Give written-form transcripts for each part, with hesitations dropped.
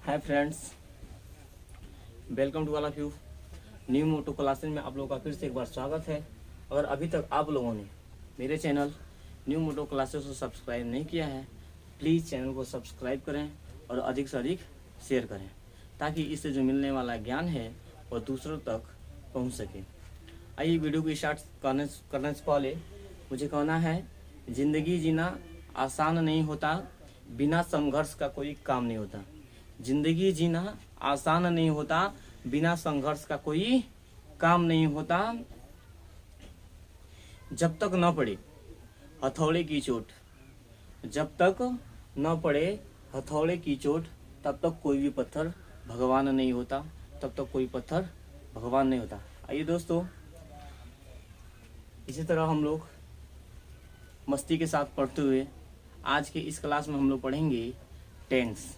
Hi friends, welcome to all of you. New Moto classes में आप लोगों का फिर से एक बार स्वागत है। अगर अभी तक आप लोगों ने मेरे चैनल न्यू मोटो क्लासेस को सब्सक्राइब नहीं किया है, प्लीज़ चैनल को सब्सक्राइब करें और अधिक से अधिक शेयर करें, ताकि इससे जो मिलने वाला ज्ञान है वो दूसरों तक पहुंच सके। आइए वीडियो को स्टार्ट करने से पहले मुझे कहना है, ज़िंदगी जीना आसान नहीं होता, बिना संघर्ष का कोई काम नहीं होता। जिंदगी जीना आसान नहीं होता, बिना संघर्ष का कोई काम नहीं होता। जब तक न पड़े हथौड़े की चोट, जब तक न पड़े हथौड़े की चोट, तब तक कोई भी पत्थर भगवान नहीं होता, तब तक कोई पत्थर भगवान नहीं होता। आइए दोस्तों, इसी तरह हम लोग मस्ती के साथ पढ़ते हुए आज के इस क्लास में हम लोग पढ़ेंगे टेंस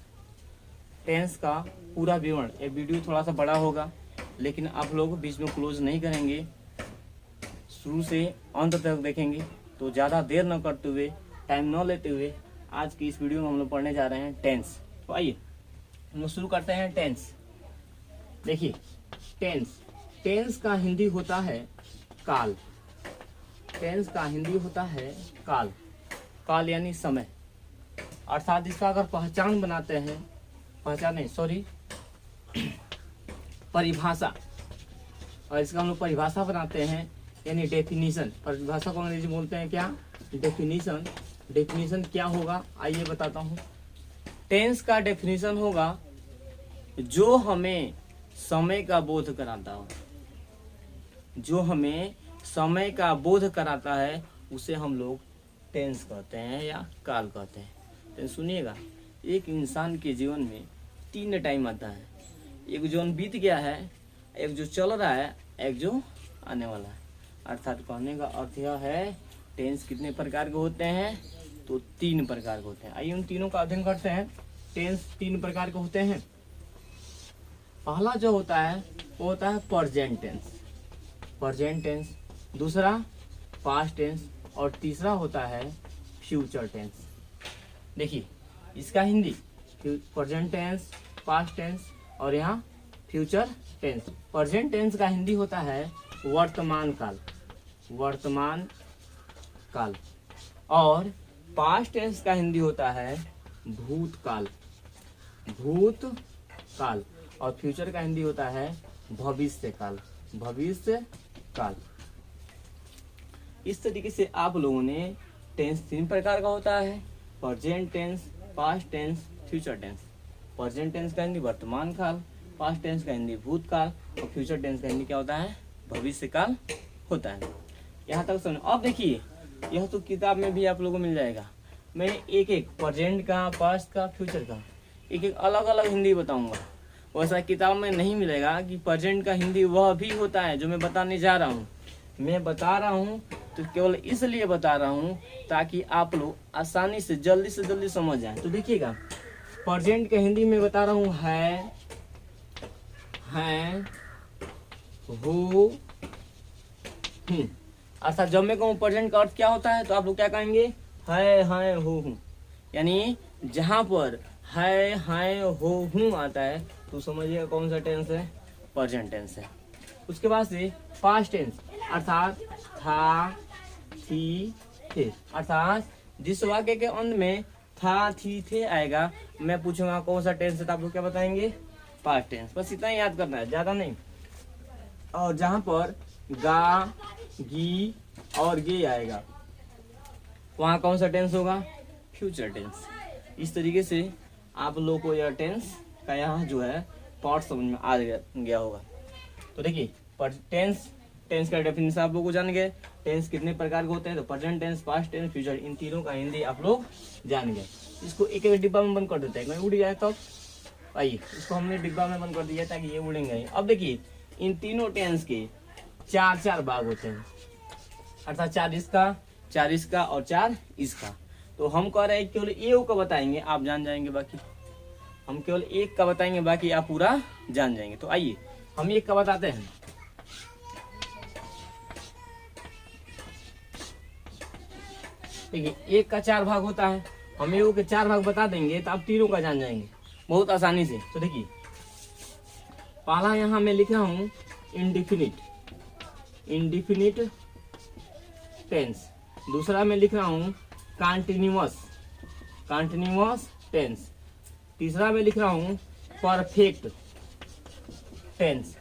का पूरा विवरण। ये वीडियो थोड़ा सा बड़ा होगा, लेकिन आप लोग बीच में क्लोज नहीं करेंगे, शुरू से अंत तक देखेंगे। तो ज़्यादा देर न करते हुए, टाइम न लेते हुए, आज की इस वीडियो में हम लोग पढ़ने जा रहे हैं टेंस। तो आइए हम लोग शुरू करते हैं टेंस। देखिए, टेंस का हिंदी होता है काल। टेंस का हिंदी होता है काल यानी समय। अर्थात इसका अगर पहचान बनाते हैं, परिभाषा, और इसका हम लोग परिभाषा बनाते हैं यानी डेफिनीशन। परिभाषा को अंग्रेजी बोलते हैं क्या? डेफिनीशन क्या होगा आइए बताता हूँ। टेंस का डेफिनीशन होगा जो हमें समय का बोध कराता हो। जो हमें समय का बोध कराता है उसे हम लोग टेंस कहते हैं या काल कहते हैं। तो सुनिएगा, एक इंसान के जीवन में 3 टाइम आता है। एक जो बीत गया है, एक जो चल रहा है, एक जो आने वाला है। अर्थात कहने का अर्थ यह है, टेंस कितने प्रकार के होते हैं? तो 3 प्रकार के होते हैं। आइए उन तीनों का अध्ययन करते हैं। टेंस 3 प्रकार के होते हैं। पहला जो होता है वो होता है प्रेजेंट टेंस, दूसरा पास्ट टेंस और तीसरा होता है फ्यूचर टेंस। देखिए, इसका Hindi present tense, past tense और यहाँ फ्यूचर टेंस। प्रेजेंट टेंस का हिंदी होता है वर्तमान काल, और पास्ट टेंस का हिंदी होता है भूतकाल, और फ्यूचर का हिंदी होता है भविष्य काल। इस तरीके से आप लोगों ने टेंस 3 प्रकार का होता है: present tense, past tense, future tense. Present tense का हिंदी वर्तमान काल, पास्ट टेंस का हिंदी भूतकाल और फ्यूचर टेंस का हिंदी क्या होता है? भविष्य काल होता है। यहाँ तक सुनो। अब देखिए, यह तो किताब में भी आप लोगों को मिल जाएगा। मैं एक प्रेजेंट का, पास्ट का, फ्यूचर का एक अलग अलग हिंदी बताऊंगा। वैसा किताब में नहीं मिलेगा कि प्रेजेंट का हिंदी वह भी होता है जो मैं बताने जा रहा हूँ। मैं बता रहा हूँ तो केवल इसलिए बता रहा हूँ ताकि आप लोग आसानी से जल्दी समझ जाएं। तो देखिएगा, प्रेजेंट के हिंदी में बता रहा हूँ है, हो, अर्थात जब मैं कहूँ प्रेजेंट का अर्थ क्या होता है, तो आप लोग क्या कहेंगे? है, हो। यानी जहाँ पर है, हो, आता है तो समझिएगा कौन सा टेंस है? प्रेजेंट टेंस है। उसके बाद से पास्ट टेंस, अर्थात था, थी, थे। अर्थात जिस वाक्य के अंत में था, थी, थे आएगा, मैं पूछूंगा कौन सा टेंस है, तो आप लोग क्या बताएंगे? Past tense. बस इतना ही याद करना है, ज्यादा नहीं। और जहां पर गा, गी और गे आएगा, वहां कौन सा टेंस होगा? Future tense. इस तरीके से आप लोग को यह टेंस का यहाँ जो है पार्ट समझ में आ गया होगा। तो देखिए, टेंस का डेफिनेशन आप लोग को जान गए। टेंस कितने प्रकार के होते हैं? तो present tense, past tense, future, इन तीनों का हिंदी आप लोग जान गए। इसको एक डिब्बा में बंद कर देते हैं, कहीं उड़ जाए तब। आइए, इसको हमने डिब्बा में बंद कर दिया ताकि ये उड़ेंगे। अब देखिए, इन तीनों टेंस के 4 भाग होते हैं, अर्थात 4 इसका और 4 इसका। तो हम कह रहे हैं केवल एक का बताएंगे, आप जान जाएंगे। बाकी हम केवल एक का बताएंगे, बाकी आप पूरा जान जाएंगे। तो आइए हम एक का बताते हैं। देखिए, एक का 4 भाग होता है। हम एगो के 4 भाग बता देंगे तो आप तीनों का जान जाएंगे। बहुत आसानी से। तो देखिए पहला यहाँ मैं लिख रहा हूँ इंडिफिनिट टेंस, दूसरा मैं लिख रहा हूँ कंटिन्यूअस टेंस, तीसरा मैं लिख रहा हूँ परफेक्ट टेंस,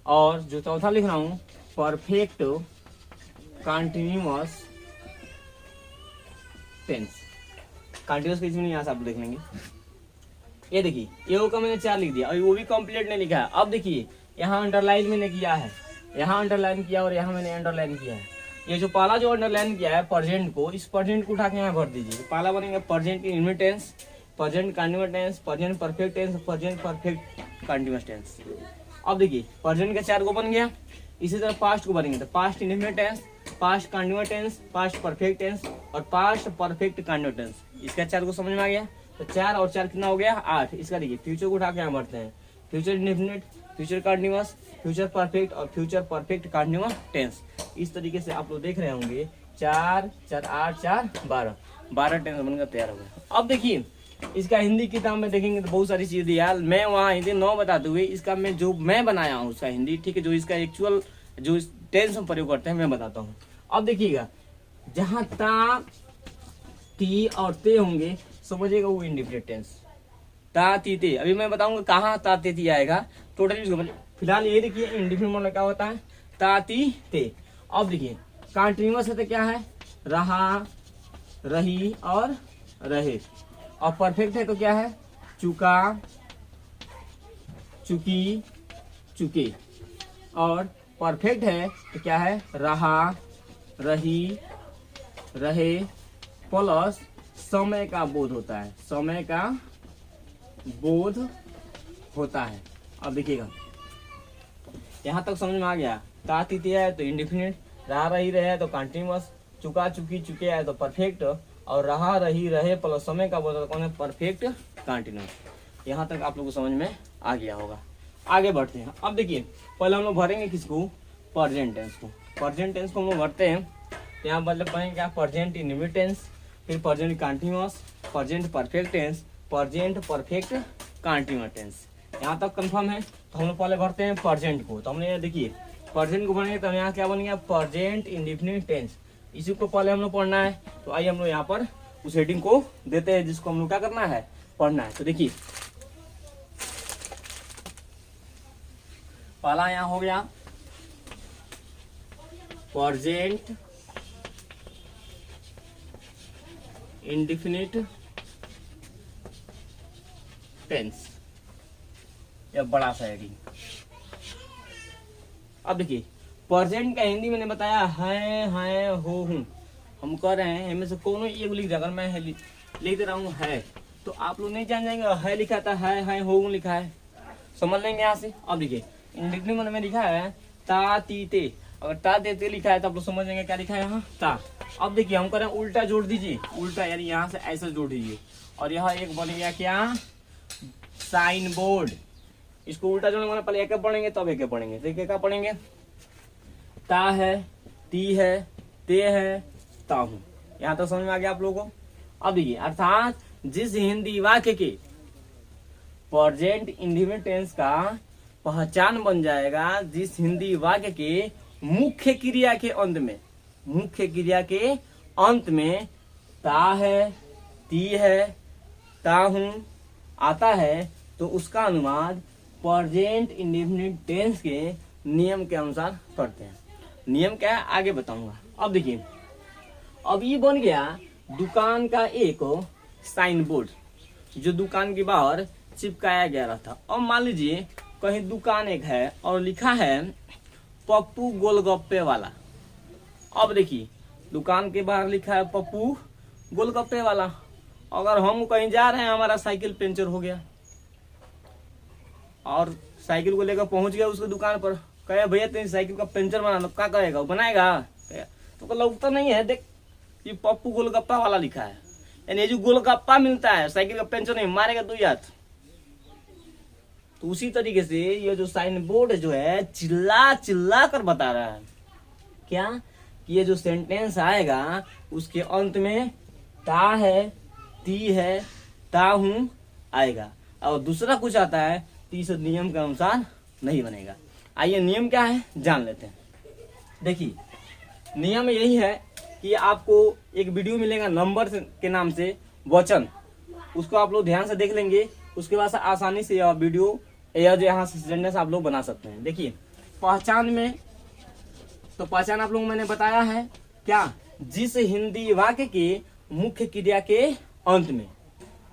और जो चौथा लिख रहा हूँ परफेक्ट कंटिन्यूअस टेंस। कंटिन्यूअस किसी में नहीं, यहाँ से आप देख लेंगे। ये देखिए ये का मैंने 4 लिख दिया और वो भी कंप्लीट नहीं लिखा है। अब देखिए यहाँ अंडरलाइन मैंने किया है, यहाँ अंडरलाइन किया और यहाँ मैंने अंडरलाइन किया है। ये जो पहला जो अंडरलाइन किया है प्रेजेंट को, इस प्रेजेंट को उठा के यहाँ भर दीजिए। पहला बनेगा present indefinite tense, present continuous tense, present perfect tense, present perfect continuous tense. अब देखिए प्रेजेंट का 4 को बन गया, इसी तरह पास्ट को बनेंगे तो past indefinite tense, past continuous tense, past perfect tense और पास्ट परफेक्ट कंटीन्यूअस टेंस। इसका 4 को समझ में आ गया। तो 4 और 4 कितना हो गया 8। इसका देखिए फ्यूचर को उठा के यहाँ भरते हैं, future indefinite, future continuous, future perfect और फ्यूचर परफेक्ट कंटीन्यूअस टेंस। इस तरीके से आप लोग देख रहे होंगे 4 4 8 4 12 टेंस बनकर तैयार हो गया। अब देखिए इसका हिंदी किताब में देखेंगे तो बहुत सारी चीजें यार, मैं वहाँ हिंदी 9 बताते हुए इसका मैं जो मैं बनाया हूँ उसका हिंदी, ठीक है, जो इसका एक्चुअल जो टेंस में प्रयोग करते हैं मैं बताता हूँ। अब देखिएगा जहाँ ता ती और ते होंगे समझिएगा वो इंडेफिनिट टेंस, ता ती ते। अभी मैं बताऊंगा कहाँ ता ते ती आएगा टोटली। फिलहाल ये देखिए इंडेफिनिट मतलब क्या होता है ता ती ते। अब देखिए कंटीन्यूअस है तो क्या है रहा, रही और रहे, और परफेक्ट है तो क्या है चुका, चुकी, चुके, और परफेक्ट है तो क्या है रहा, रही, रहे प्लस समय का बोध होता है, समय का बोध होता है। अब देखिएगा यहाँ तक समझ में आ गया। ता ती ते है तो इंडेफिनिट, रहा रही रहे है तो कंटीन्यूअस, चुका चुकी चुके है तो परफेक्ट, और रहा रही रहे प्लस समय का बोध कौन है परफेक्ट कंटीन्यूअस। यहाँ तक आप लोग को समझ में आ गया होगा। आगे बढ़ते हैं। अब देखिए पहले हम लोग भरेंगे किसको प्रेजेंट टेंस को। प्रेजेंट टेंस को हम लोग भरते हैं तो यहाँ मतलब पढ़ेंगे क्या प्रेजेंट इंडेफिनिट टेंस, फिर present continuous, present perfect tense, present perfect continuous tense. यहाँ तक कंफर्म है। तो हम लोग पहले भरते हैं प्रेजेंट को। तो हमने देखिए प्रेजेंट को भरेंगे तो यहाँ क्या बन गया प्रेजेंट इंडेफिनिट टेंस। इसी को पहले हम लोग पढ़ना है। तो आइए हम लोग यहाँ पर उस हेडिंग को देते हैं जिसको हम लोग क्या करना है पढ़ना है। तो देखिए पहला यहाँ हो गया प्रेजेंट इंडेफिनिट टेंस, यह बड़ा सा हेडिंग। अब देखिए प्रेजेंट का हिंदी मैंने बताया है हो हूँ। हम कह रहे हैं इनमें से कोनो एक लिख दे। अगर मैं लिख दे रहा हूँ है तो आप लोग नहीं जान जाएंगे है लिखा था है हो हूँ लिखा है, समझ लेंगे यहाँ से। अब देखिए इंडेफिनिट में लिखा है ता ती ते, अगर ता ते ते लिखा है तो आप लोग समझ लेंगे क्या लिखा है यहाँ ता। अब देखिए हम कह रहे हैं उल्टा जोड़ दीजिए, उल्टा यानी यहाँ से ऐसा जोड़ दीजिए और यहाँ एक बन गया क्या साइन बोर्ड। इसको उल्टा जोड़ने वाला पहले एक पढ़ेंगे तब एक पढ़ेंगे। तो एक पढ़ेंगे ता है, ती है, ते है, ता हूं। यहाँ तक समझ में आ गया आप लोगों को। अब देखिए अर्थात जिस हिंदी वाक्य के प्रेजेंट इंडेफिनिट टेंस का पहचान बन जाएगा, जिस हिंदी वाक्य के मुख्य क्रिया के अंत में, मुख्य क्रिया के अंत में ता है, ती है, ता हूं आता है तो उसका अनुवाद प्रेजेंट इंडेफिनिट टेंस के नियम के अनुसार करते हैं। नियम क्या है आगे बताऊंगा। अब देखिए अब ये बन गया दुकान का एक साइन बोर्ड जो दुकान के बाहर चिपकाया गया रहता। अब मान लीजिए कहीं दुकान एक है और लिखा है पप्पू गोलगप्पे वाला। अब देखिए दुकान के बाहर लिखा है पप्पू गोलगप्पे वाला। अगर हम कहीं जा रहे हैं हमारा साइकिल पंचर हो गया और साइकिल को लेकर पहुंच गया उसकी दुकान पर, कहे भैया तेरी साइकिल का पंचर बनाना, क्या करेगा वो बनाएगा? तो लगता नहीं है, देख ये पप्पू गोलगप्पा वाला लिखा है, यानी जो गोलगप्पा मिलता है साइकिल का पंचर नहीं मारेगा तू याद। तो उसी तरीके से ये जो साइन बोर्ड जो है चिल्ला चिल्ला कर बता रहा है क्या कि ये जो सेंटेंस आएगा उसके अंत में ता है, ती है, ता हूं आएगा। और दूसरा कुछ आता है तो इस नियम के अनुसार नहीं बनेगा। आइए नियम क्या है जान लेते हैं। देखिए नियम यही है कि आपको एक वीडियो मिलेगा नंबर के नाम से वचन, उसको आप लोग ध्यान से देख लेंगे, उसके बाद आसानी से यह वीडियो या जो यहाँ से सेंटेंस आप लोग बना सकते हैं। देखिए पहचान में, तो पहचान आप लोग मैंने बताया है क्या, जिस हिंदी वाक्य के मुख्य क्रिया के अंत में,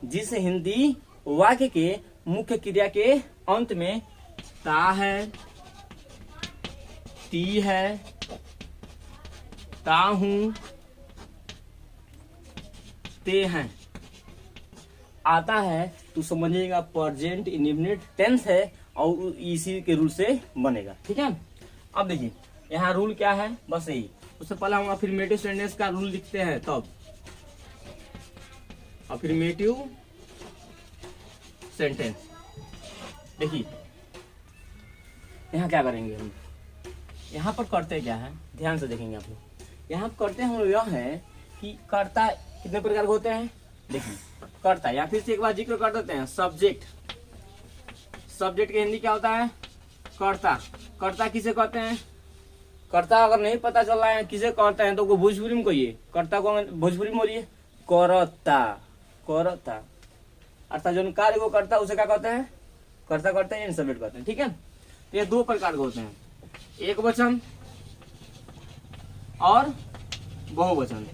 जिस हिंदी वाक्य के मुख्य क्रिया के अंत में ता है, ती है, ता हूं, ते हैं आता है तो समझिएगा प्रेजेंट इंडेफिनिट टेंस है और इसी के रूल से बनेगा। ठीक है, अब देखिए यहाँ रूल क्या है, बस यही। उससे पहले हम अफर्मेटिव सेंटेंस का रूल लिखते हैं, तब अफर्मेटिव सेंटेंस। देखिए यहाँ क्या करेंगे हम, यहाँ पर करते क्या है, ध्यान से देखेंगे आप लोग। यहाँ पर करते हम यह है कि कर्ता कितने प्रकार के होते हैं। देखिए कर्ता, या फिर से एक बार जिक्र कर देते हैं, सब्जेक्ट। सब्जेक्ट के हिंदी क्या होता है, कर्ता। कर्ता किसे कहते हैं, कर्ता अगर नहीं पता चल रहा है किसे कहते हैं तो को भोजपुरी में कहिए, कर्ता को भोजपुरी में बोलिए करता। करता अर्थात जो कार्य को करता उसे क्या कहते हैं, कर्ता कहते हैं, सब्जेक्ट कहते हैं। ठीक है, तो ये दो प्रकार के होते हैं, एक वचन और बहुवचन।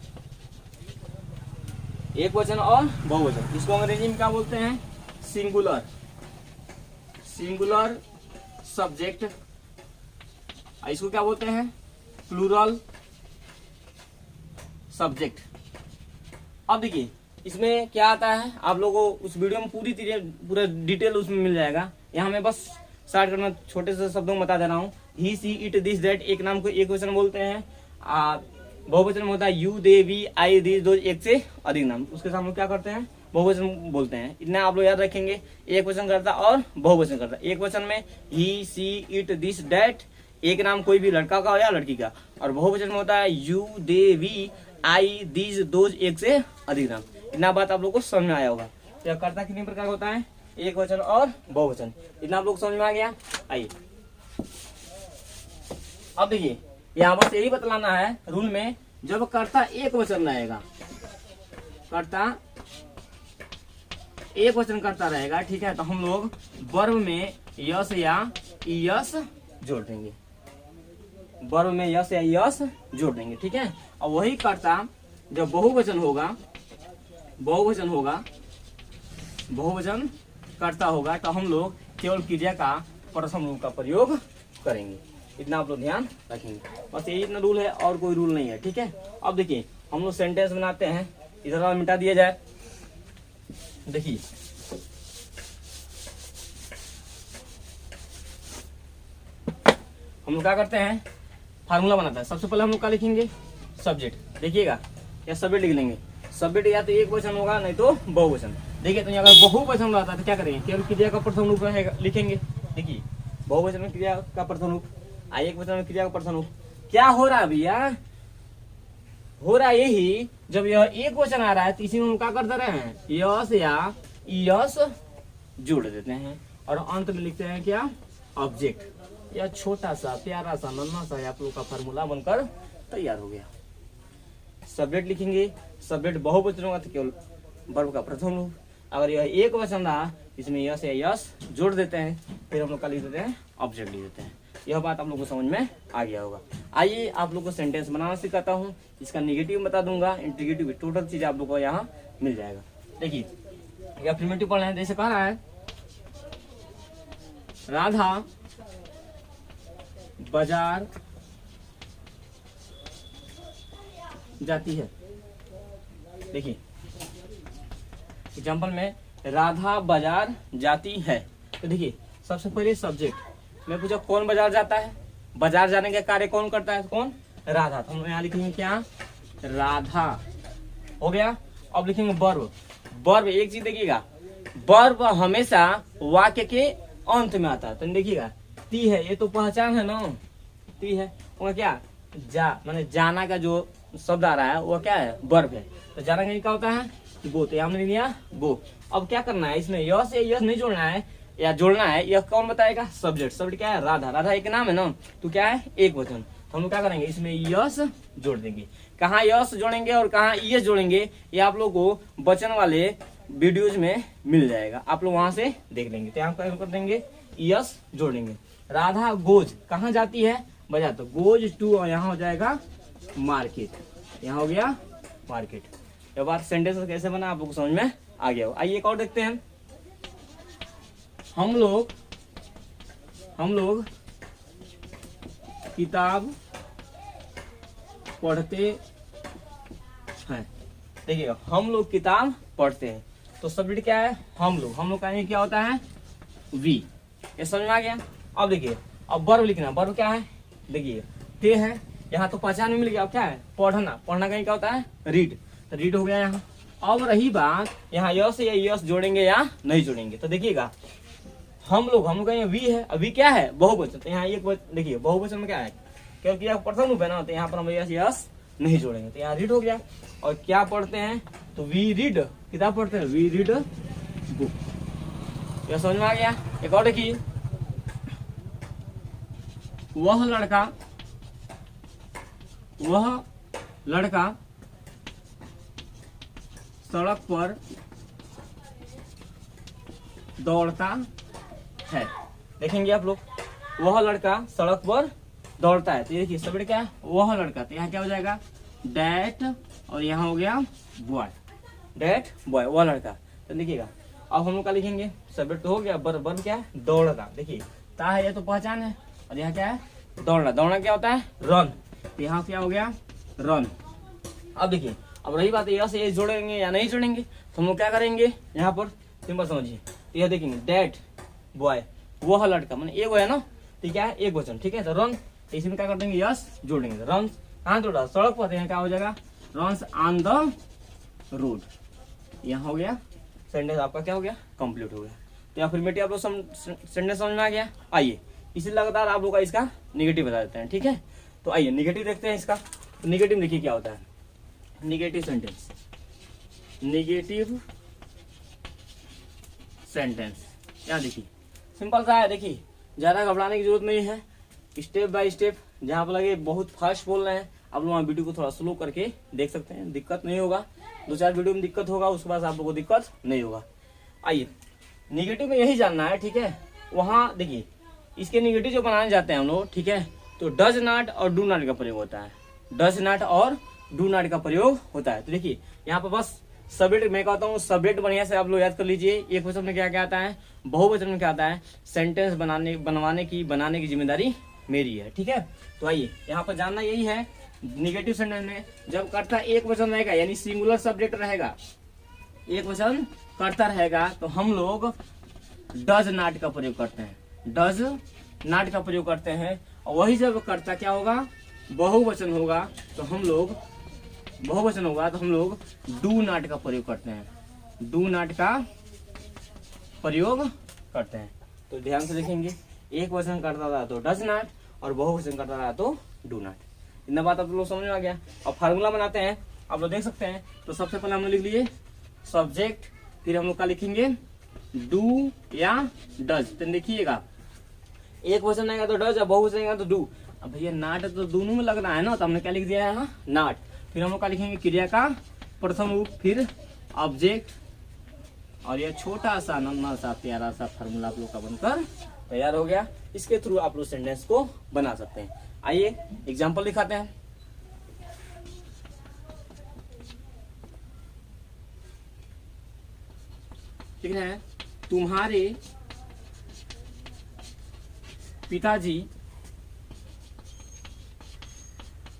एक वचन और बहुवचन, इसको अंग्रेजी में क्या बोलते हैं, सिंगुलर। सिंगुलर सब्जेक्ट, इसको क्या बोलते हैं, प्लूरल सब्जेक्ट। अब देखिए इसमें क्या आता है, आप लोगों को उस वीडियो में पूरा डिटेल उसमें मिल जाएगा। यहाँ मैं बस स्टार्ट करना छोटे से शब्दों में बता दे रहा हूँ। ही, सी, इट, दिस, दैट, एक नाम को एक वचन बोलते हैं। बहुवचन में होता है you, they, we, I, this, those, एक से अधिक नाम, उसके सामने क्या करते हैं, बहुवचन बोलते हैं। इतना आप लोग याद रखेंगे, एक वचन करता और बहुवचन करता। एक वचन में ही, सी, इट, दिस, दैट, एक नाम कोई भी लड़का का या लड़की का, और बहुवचन में होता है you, they, we, I, this, those, एक से अधिक नाम। इतना बात आप लोग को समझ में आया होगा। तो कर्ता कितने प्रकार होता है, एक वचन और बहुवचन। इतना आप लोग समझ में आ गया। आइए अब देखिए यहाँ बस यही बतलाना है रूल में, जब कर्ता एक वचन रहेगा, कर्ता एक वचन करता रहेगा, ठीक है, तो हम लोग वर्ब में यस या यस जोड़ देंगे। वर्ब में यस या यस जोड़ देंगे। ठीक है, और वही कर्ता जब बहुवचन होगा, बहुवचन होगा, बहुवचन करता होगा, तो हम लोग केवल क्रिया का प्रथम रूप का प्रयोग करेंगे। इतना आप लोग ध्यान रखेंगे, बस यही इतना रूल है और कोई रूल नहीं है। ठीक है, अब देखिए हम लोग सेंटेंस बनाते हैं, इधर वाला मिटा दिया जाए। देखिए हम लोग क्या करते हैं, फार्मूला बनाता है। सबसे पहले हम लोग क्या लिखेंगे, सब्जेक्ट। देखिएगा या सब्जेक्ट लिख लेंगे। सब्जेक्ट या तो एक वचन होगा नहीं तो बहुवचन। देखिए तो अगर बहुवचन रहता है तो क्या करेंगे, केवल क्रिया का प्रथम रूप लिखेंगे। देखिए बहुवचन में क्रिया का प्रथम रूप, एक वचन में क्रिया का प्रथम रूप। क्या हो रहा है भैया, हो रहा है यही, जब यह एक वचन आ रहा है तो इसी में हम क्या कर दे रहे हैं, यस या यस जोड़ देते हैं और अंत में लिखते हैं क्या, ऑब्जेक्ट। यह छोटा सा प्यारा सा नन्हा सा आप लोग का फार्मूला बनकर तैयार हो गया। सब्जेक्ट लिखेंगे, सब्जेक्ट बहुवचन होगा तो केवल वर्ब का प्रथम रूप। अगर यह एक वचन रहा इसमें यस या यस जोड़ देते हैं, फिर हम लोग क्या लिख देते हैं, ऑब्जेक्ट लिख देते हैं। यह बात आप लोग को समझ में आ गया होगा। आइए आप लोग को सेंटेंस बनाना सिखाता हूँ। इसका निगेटिव बता दूंगा, इंटीग्रेटिव, टोटल चीज आप लोग को यहाँ मिल जाएगा। देखिए यह अफर्मेटिव पढ़ रहे हैं, जैसे कह रहा है राधा बाजार जाती है। देखिए एग्जाम्पल में राधा बाजार जाती है, तो देखिए सबसे पहले सब्जेक्ट मैं पूछा कौन बाजार जाता है, बाजार जाने का कार्य कौन करता है, कौन, राधा। तो हम यहाँ लिखेंगे क्या, राधा, हो गया। अब लिखेंगे वर्ब। वर्ब एक चीज देखिएगा, वर्ब हमेशा वाक्य के अंत में आता है। तो देखिएगा ती है, ये तो पहचान है ना, ती है, वो क्या, जा माने जाना का जो शब्द आ रहा है वो क्या है, वर्ब है। तो जाना का क्या होता है, गो, तो हमने लिख दिया गो। अब क्या करना है, इसमें यस या यस नहीं जोड़ना है या जोड़ना है, यह कौन बताएगा, सब्जेक्ट। सब्जेक्ट क्या है, राधा। राधा एक नाम है ना, तो क्या है, एक वचन। तो हम लोग क्या करेंगे, इसमें यस जोड़ देंगे। कहाँ यस जोड़ेंगे और कहाँ यस जोड़ेंगे, ये आप लोग को वचन वाले वीडियोज में मिल जाएगा, आप लोग वहां से देख लेंगे। तो यहाँ क्या कर देंगे, यस जोड़ेंगे। राधा गोज कहाँ जाती है, बजा, तो गोज टू, और यहाँ हो जाएगा मार्केट। यहाँ हो गया मार्केट। ये बात सेंटेंस कैसे बना आप लोग को समझ में आ गया हो। आइए एक और देखते हैं। हम लोग किताब पढ़ते हैं। देखिएगा, हम लोग किताब पढ़ते हैं, तो सब्जेक्ट क्या है, हम लोग का क्या होता है, वी। ये समझ में आ गया। अब देखिए, अब वर्ब लिखना। वर्ब क्या है, देखिए ते है, यहाँ तो पहचान में मिल गया। अब क्या है, पढ़ना। पढ़ना कहीं क्या होता है, रीड। तो रीड हो गया यहाँ। अब रही बात यहाँ यस या यस जोड़ेंगे या नहीं जोड़ेंगे, तो देखिएगा हम लोग का यहाँ वी है, अभी क्या है, बहुवचन। तो यहाँ एक देखिए बहुवचन में क्या है, क्योंकि यहाँ प्रथम रूप है ना, तो यहाँ पर हम यस यस नहीं जोड़ेंगे, तो यहाँ रीड हो गया। और क्या पढ़ते हैं, तो वी रीड, किताब पढ़ते हैं, वी रीड बुक। यह समझ में आ गया। एक और देखिए, वह लड़का सड़क पर दौड़ता है। देखेंगे आप लोग, वह लड़का सड़क पर दौड़ता है, तो ये देखिए सब्जेक्ट क्या है, वह लड़का। तो यहाँ क्या हो जाएगा, डैट, और यहाँ हो गया बॉय, डैट बॉय, वह लड़का। तो देखिएगा, अब हम लोग का लिखेंगे, सब्जेक्ट तो हो गया, वर्ब क्या है, दौड़ना। देखिए ता है, ये तो पहचान है, और यहाँ क्या है, दौड़ना। दौड़ना क्या होता है, रन। तो यहाँ क्या हो गया, रन। अब देखिए, अब रही बात यस ये जोड़ेंगे या नहीं जोड़ेंगे, तो हम लोग क्या करेंगे, यहाँ पर सिंपल समझिए। तो यह देखेंगे, डैट बॉय, वह लड़का, मैंने एक है ना, तो क्या है, एक वचन, ठीक है। तो रन, तो इसमें क्या कर देंगे, यस जोड़ेंगे। रन कहाँ जोड़ा, सड़क पर, यहाँ क्या हो जाएगा, रन्स ऑन द रोड। यहाँ हो गया सेंटेंस आपका क्या हो गया, कंप्लीट हो गया। तो अफर्मेटिव आप लोग सेंटेंस समझ में आ गया। आइए इसी लगातार आप लोग का इसका निगेटिव बता देते हैं, ठीक है। तो आइए निगेटिव देखते हैं इसका। तो निगेटिव देखिए क्या होता है, निगेटिव सेंटेंस। निगेटिव सेंटेंस यहाँ देखिए सिंपल सा है, देखिए ज्यादा घबराने की जरूरत नहीं है, स्टेप बाय स्टेप। जहाँ पर लगे बहुत फास्ट बोल रहे हैं, आप लोग वीडियो को थोड़ा स्लो करके देख सकते हैं, दिक्कत नहीं होगा। 2-4 वीडियो में दिक्कत होगा, उसके बाद आप लोगों को दिक्कत नहीं होगा। आइए निगेटिव में यही जानना है, ठीक है। वहाँ देखिए इसके निगेटिव जो बनाने जाते हैं हम लोग, ठीक है, तो डज नॉट और डू नॉट का प्रयोग होता है। डज नॉट और डू नॉट का प्रयोग होता है। तो देखिए यहाँ पर बस सब्जेक्ट, मैं कहता हूँ सब्जेक्ट बढ़िया से आप लोग याद कर लीजिए। एक वचन में क्या क्या आता है, बहुवचन में क्या आता है, सेंटेंस बनाने की जिम्मेदारी मेरी है, ठीक है। तो आइए यहाँ पर जानना यही है, निगेटिव सेंटेंस में जब कर्ता एक वचन रहेगा, यानी सिंगुलर सब्जेक्ट रहेगा, एक वचन कर्ता रहेगा, तो हम लोग डज नॉट का प्रयोग करते हैं, डज नॉट का प्रयोग करते हैं। और वही जब कर्ता क्या होगा, बहुवचन होगा, तो हम लोग डू नॉट का प्रयोग करते हैं, डू नॉट का प्रयोग करते हैं। तो ध्यान से देखेंगे, एक वचन करता रहा तो डज नॉट, और बहुवचन करता रहा तो डू नॉट। इतना बात आप लोग समझ में आ गया। और फार्मूला बनाते हैं, आप लोग देख सकते हैं। तो सबसे पहले हमने लिख लिए सब्जेक्ट, फिर हम लोग का लिखेंगे डू या डज। तो देखिएगा एक वचन आएगा तो डज, और बहुवचन आएगा तो डू। अब भैया नाट तो दोनों में लग रहा है ना, तो हमने क्या लिख दिया है, नाट। फिर हम लोग का लिखेंगे क्रिया का प्रथम रूप, फिर ऑब्जेक्ट, और ये छोटा सा नन्हा सा प्यारा सा फार्मूला आप लोग का बनकर तैयार हो गया। इसके थ्रू आप लोग सेंटेंस को बना सकते हैं। आइए एग्जाम्पल दिखाते हैं। ठीक है, तुम्हारे पिताजी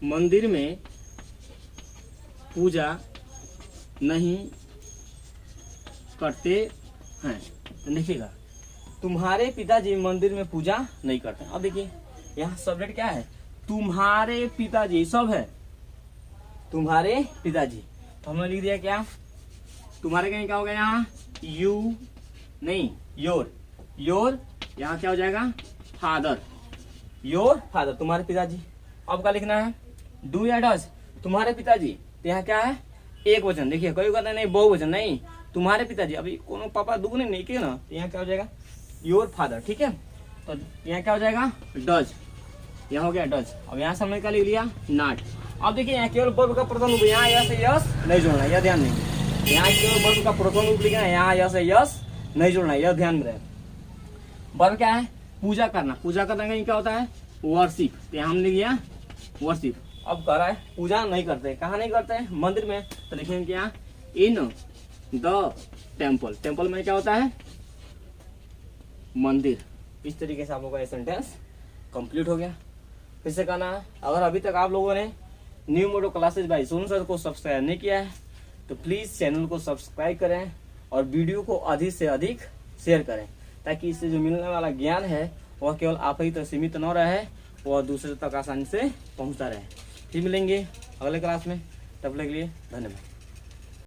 मंदिर में पूजा नहीं करते हैं। तो देखिएगा तुम्हारे पिताजी मंदिर में पूजा नहीं करते हैं। अब देखिए यहाँ सब्जेक्ट क्या है, तुम्हारे पिताजी, सब है तुम्हारे पिताजी। तो हमने लिख दिया क्या, तुम्हारे कहीं क्या हो गया, यहाँ यू नहीं योर, योर यहाँ क्या हो जाएगा, फादर, योर फादर, तुम्हारे पिताजी। अब क्या लिखना है, डू या डज, तुम्हारे पिताजी। तो यहाँ क्या है, एक वचन, देखिए कोई कहता है नहीं बहुवचन, नहीं तुम्हारे पिताजी, अभी कोनो पापा दुगने नहीं के ना, तो यहाँ क्या हो जाएगा योर फादर, ठीक है। तो यहाँ क्या हो जाएगा डज, यहाँ हो गया डज। अब यहाँ से हमने क्या लिख लिया नॉट। अब देखिए यहाँ केवल वर्ब का प्रथम रूप, यहाँ यस यस नहीं जोड़ना, यह ध्यान नहीं, यहाँ केवल वर्ब का प्रथम रूप लिखना, यहाँ यस यस नहीं जोड़ना, यह ध्यान में रहे। वर्ब क्या है पूजा करना, पूजा करने का क्या होता है वर्शिप, तो यहाँ हमने लिया वर्शिप। अब कह रहा है पूजा नहीं करते, कहाँ नहीं करते हैं मंदिर में, तो लिखेंगे क्या इन द टेम्पल, टेम्पल में क्या होता है मंदिर। इस तरीके से आप लोगों का ये सेंटेंस कंप्लीट हो गया। फिर से कहना है, अगर अभी तक आप लोगों ने new modo classes by Sonu sir को सब्सक्राइब नहीं किया है तो प्लीज चैनल को सब्सक्राइब करें और वीडियो को अधिक से अधिक शेयर करें, ताकि इससे जो मिलने वाला ज्ञान है वह केवल आप ही तक सीमित न रहे, वह दूसरे तक आसानी से पहुंचता रहे। फिर मिलेंगे अगले क्लास में, तब तक के लिए धन्यवाद।